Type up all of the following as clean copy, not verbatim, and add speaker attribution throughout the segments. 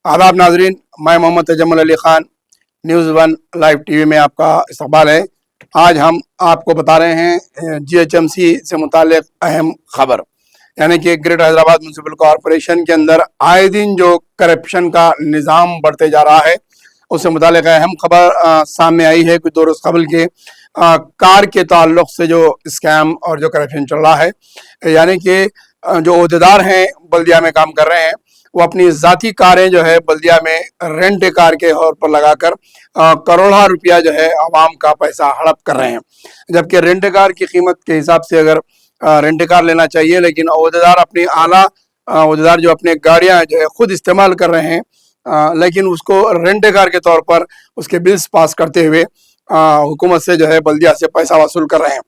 Speaker 1: आदाब नाजरीन, मैं Mohammad Tajammul Ali Khan, news one live TV में आपका इस्तकबाल है। आज हम आपको बता रहे हैं जीएचएमसी से मुताल्लिक अहम खबर, यानी कि ग्रेटर हैदराबाद म्यूनसिपल कॉरपोरेशन के अंदर आए दिन जो करप्शन का निज़ाम बढ़ते जा रहा है, उससे मुताल्लिक अहम खबर सामने आई है। कुछ 2 रोज़ कबल के कार के ताल्लुक से जो स्कैम और जो करप्शन चल रहा है, यानी कि जो ओहदेदार हैं बल्दिया में काम कर रहे हैं, वो अपनी ज़ाती कारें जो है बल्दिया में रेंट कार के तौर पर लगाकर करोड़ों रुपया जो है आवाम का पैसा हड़प कर रहे हैं। जबकि रेंट कार की कीमत के हिसाब से अगर रेंट कार लेना चाहिए, लेकिन ओहदेदार अपनी आला ओहदेदार जो अपने गाड़ियां जो है खुद इस्तेमाल कर रहे हैं, लेकिन उसको रेंट कार के तौर पर उसके बिल्स पास करते हुए हुकूमत से जो है बल्दिया से पैसा वसूल कर रहे हैं।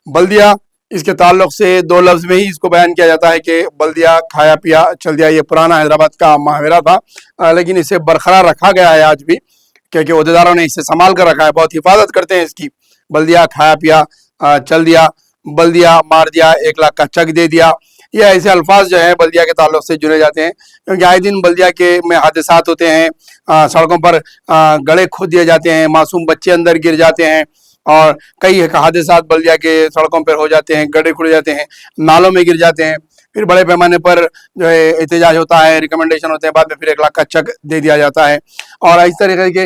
Speaker 1: बल्दिया इसके ताल्लुक से 2 लफ्ज़ में ही इसको बयान किया जाता है कि बल्दिया खाया पिया चल दिया। ये पुराना हैदराबाद का मुहावरा था, लेकिन इसे बरकरार रखा गया है आज भी, क्योंकि ओहदेदारों ने इसे संभाल कर रखा है, बहुत हिफाजत करते हैं इसकी। बल्दिया खाया पिया चल दिया, बल्दिया मार दिया, 1 लाख का चेक दे दिया, ये ऐसे अल्फाज जो है बल्दिया के ताल्लुक से जुड़े जाते हैं, क्योंकि आए दिन बल्दिया के में हादसात होते हैं। सड़कों पर गड्ढे खोद दिए जाते हैं, मासूम बच्चे अंदर गिर जाते हैं, और कई हादसात बल्दिया के सड़कों पर हो जाते हैं, गड्ढे खुड़ जाते हैं, नालों में गिर जाते हैं। फिर बड़े पैमाने पर जो है एहतजाज होता है, रिकमेंडेशन होते हैं, बाद में फिर 1 लाख का चेक दे दिया जाता है, और इस तरीके के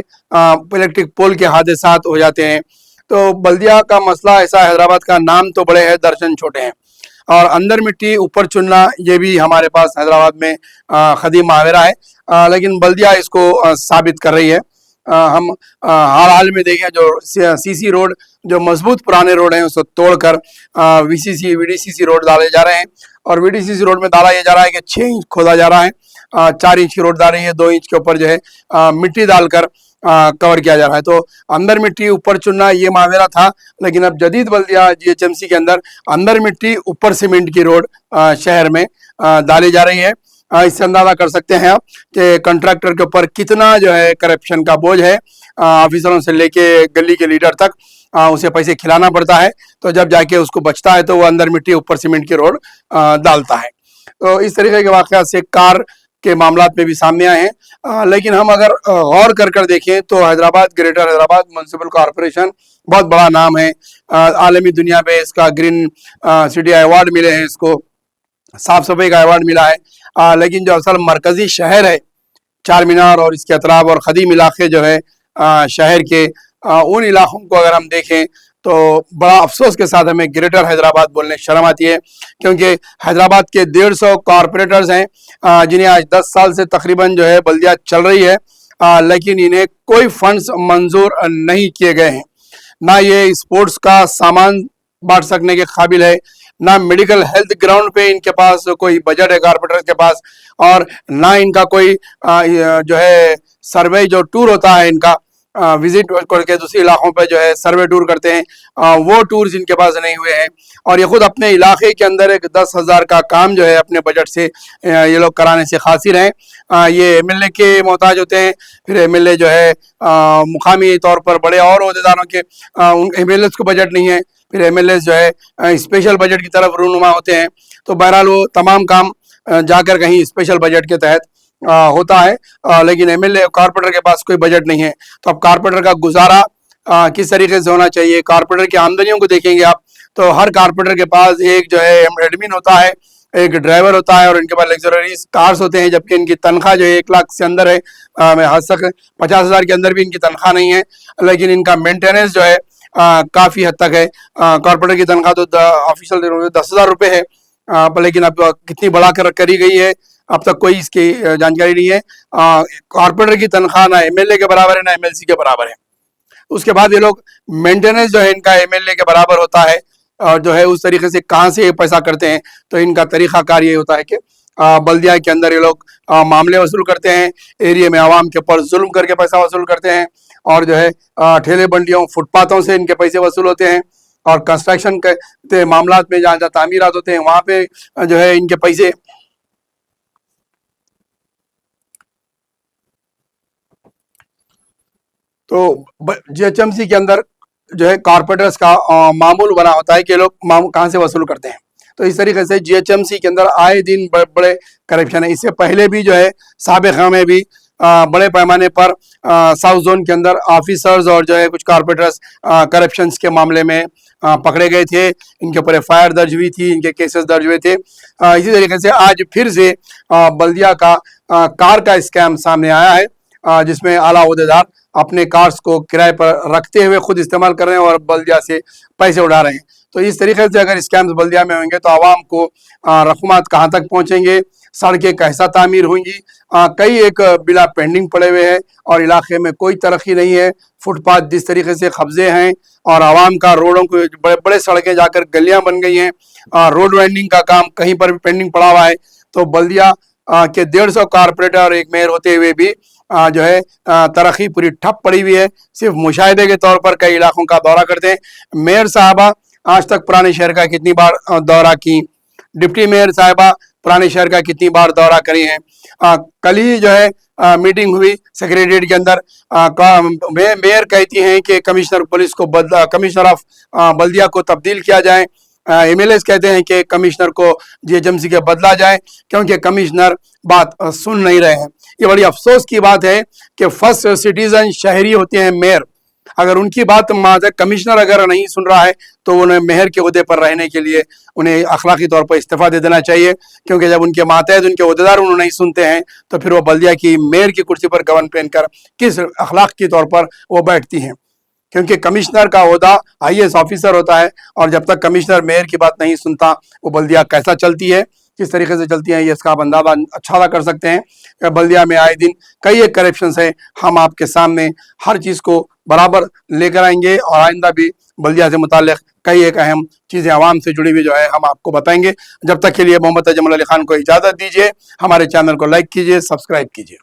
Speaker 1: इलेक्ट्रिक पोल के हादसात हो जाते हैं। तो बल्दिया का मसला ऐसा, हैदराबाद का नाम तो बड़े है, दर्शन छोटे हैं, और अंदर मिट्टी ऊपर चुनना, ये भी हमारे पास हैदराबाद में क़दीम मुहावरा है, लेकिन बल्दिया इसको साबित कर रही है। हम हाल हाल में देखें, जो सीसी रोड, जो मजबूत पुराने रोड हैं, उसको तोड़कर वीडीसीसी रोड डाले जा रहे हैं, और वीडीसीसी रोड में डाला ये जा रहा है कि 6 इंच खोदा जा रहा है, 4 इंच की रोड डाल रही है, 2 इंच के ऊपर जो है मिट्टी डालकर कवर किया जा रहा है। तो अंदर मिट्टी ऊपर चुनना ये मुहावरा था, लेकिन अब जदीद बल्दिया जीएचएमसी के अंदर मिट्टी ऊपर सीमेंट की रोड शहर में डाली जा रही है। इससे अंदाजा कर सकते हैं आप कि कंट्रैक्टर के ऊपर कितना जो है करप्शन का बोझ है। ऑफिसरों से लेके गली के लीडर तक उसे पैसे खिलाना पड़ता है, तो जब जाके उसको बचता है तो वो अंदर मिट्टी ऊपर सीमेंट की रोड डालता है। तो इस तरीके के वाक़यात से कार के मामलात में भी सामने आए हैं। लेकिन हम अगर गौर कर देखें तो Hyderabad, greater Hyderabad municipal corporation बहुत बड़ा नाम है, आलमी दुनिया में इसका ग्रीन सिटी अवार्ड मिले हैं, इसको साफ सफाई का अवार्ड मिला है। लेकिन जो असल मरकजी शहर है, चार मीनार और इसके अतराफ और ख़दीम इलाके जो है शहर के, उन इलाकों को अगर हम देखें तो बड़ा अफसोस के साथ हमें ग्रेटर हैदराबाद बोलने शर्म आती है, क्योंकि हैदराबाद के 150 कॉरपोरेटर्स हैं जिन्हें आज 10 साल से तकरीबन जो है बल्दिया चल रही है, लेकिन इन्हें कोई फंड्स मंजूर नहीं किए गए हैं। ना ये स्पोर्ट्स का सामान बांट सकने के काबिल है, ना मेडिकल हेल्थ ग्राउंड पे इनके पास कोई बजट है कॉरपोरेटर के पास, और ना इनका कोई जो है सर्वे, जो टूर होता है इनका विजिट करके दूसरे इलाकों पे जो है सर्वे टूर करते हैं, वो टूर्स इनके पास नहीं हुए हैं। और ये खुद अपने इलाके के अंदर एक 10,000 का काम जो है अपने बजट से ये लोग कराने से खासिर हैं। ये एमएलए के मोहताज होते हैं, फिर एमएलए जो है मुकामी तौर पर बड़े और ओहदेदारों के उन एमएलए को बजट नहीं है, फिर एमएलए जो है स्पेशल बजट की तरफ रूनुमा होते हैं। तो बहरहाल वो तमाम काम जाकर कहीं स्पेशल बजट के तहत होता है, लेकिन एमएलए कॉरपोरेटर के पास कोई बजट नहीं है। तो अब कॉरपोरेटर का गुजारा किस तरीके से होना चाहिए? कॉरपोरेटर की आमदनियों को देखेंगे आप, तो हर कॉरपोरेटर के पास एक जो है एडमिन होता है, एक ड्राइवर होता है, और इनके पास लग्जरीज कार्स होते हैं, जबकि इनकी तनख्वाह जो है 1 लाख से अंदर है। मैं हद तक 50,000 के अंदर भी इनकी तनख्वाह नहीं है, लेकिन इनका मेंटेनेंस जो है काफ़ी हद तक है। कॉरपोरेटर की तनख्वाह तो ऑफिशियल 10,000 रुपये है, लेकिन अब कितनी बढ़ा कर करी गई है अब तक कोई इसकी जानकारी नहीं है। कॉरपोरेटर की तनख्वाह ना एमएलए के बराबर है, ना एमएलसी के बराबर है। उसके बाद ये लोग मेंटेनेंस जो है इनका एमएलए के बराबर होता है, और जो है उस तरीके से कहाँ से ये पैसा करते हैं, तो इनका तरीक़ाकार ये होता है कि बल्दिया के अंदर ये लोग मामले वसूल करते हैं, एरिया में आवाम के ऊपर जुल्म करके पैसा वसूल करते हैं, और जो है ठेले बंडियों फुटपाथों से इनके पैसे वसूल होते हैं, और कंस्ट्रक्शन के मामलात में जहाँ जहाँ तामीरात होते हैं वहाँ पे जो है इनके पैसे तो जीएचएमसी के अंदर जो है कॉरपोरेटर्स का मामूल बना होता है कि लोग कहाँ से वसूल करते हैं। तो इस तरीके से जीएचएमसी के अंदर आए दिन बड़े बड़े करप्शन है। इससे पहले भी जो है साबिक़ा में भी बड़े पैमाने पर साउथ जोन के अंदर ऑफिसर्स और जो है कुछ कारपोरेटर्स करप्शन के मामले में पकड़े गए थे। इनके ऊपर एफआईआर दर्ज हुई थी, इनके केसेस दर्ज हुए थे। इसी तरीके से आज फिर से बल्दिया का कार का स्कैम सामने आया है, जिसमें आला ओहदेदार अपने कार्स को किराए पर रखते हुए खुद इस्तेमाल कर रहे हैं और बल्दिया से पैसे उड़ा रहे हैं। तो इस तरीके से अगर स्कैम्स बल्दिया में होंगे तो आवाम को रकूमात कहाँ तक पहुँचेंगे, सड़कें कैसा तामीर होंगी। कई एक बिला पेंडिंग पड़े हुए हैं और इलाके में कोई तरक्की नहीं है। फुटपाथ जिस तरीके से कब्जे हैं और आवाम का रोडों को बड़े बड़े सड़कें जाकर गलियां बन गई हैं। रोड वाइंडिंग का काम कहीं पर भी पेंडिंग पड़ा हुआ है। तो बल्दिया के 150 कारपोरेटर और एक मेयर होते हुए भी जो है तरक्की पूरी ठप पड़ी हुई है। सिर्फ मुशाहिदे के तौर पर कई इलाकों का दौरा करते हैं। मेयर साहबा आज तक पुराने शहर का कितनी बार दौरा की, डिप्टी मेयर साहबा पुराने शहर का कितनी बार दौरा करी है। कल ही जो है मीटिंग हुई सेक्रेटरीट के अंदर। मेयर कहती हैं कि कमिश्नर पुलिस को कमिश्नर ऑफ बल्दिया को तब्दील किया जाए। एमएलए कहते हैं कि कमिश्नर को जीएचएमसी के बदला जाए क्योंकि कमिश्नर बात सुन नहीं रहे हैं। ये बड़ी अफसोस की बात है कि फर्स्ट सिटीजन शहरी होते हैं मेयर। अगर उनकी बात कमिश्नर अगर नहीं सुन रहा है तो उन्हें मेयर के ओहदे पर रहने के लिए उन्हें अखलाकी तौर पर इस्तीफा दे देना चाहिए, क्योंकि जब उनके मातहत उनके ओहदेदार उन्हें नहीं सुनते हैं तो फिर वो बल्दिया की मेयर की कुर्सी पर गवन पहनकर किस अखलाक के तौर पर वो बैठती हैं। क्योंकि कमिश्नर का ओहदा आईएएस ऑफिसर होता है और जब तक कमिश्नर मेयर की बात नहीं सुनता वो बल्दिया कैसा चलती है, किस तरीके से चलती है, ये इसका आप अंदाजा अच्छा कर सकते हैं। बल्दिया में आए दिन कई एक करप्शन है। हम आपके सामने हर चीज़ को बराबर लेकर आएंगे और आइंदा भी बल्दिया से मुताल्लिक कई एक अहम चीज़ें आवाम से जुड़ी हुई जो है हम आपको बताएंगे। जब तक के लिए मोहम्मद अजमल अली खान को इजाज़त दीजिए। हमारे चैनल को लाइक कीजिए, सब्सक्राइब कीजिए।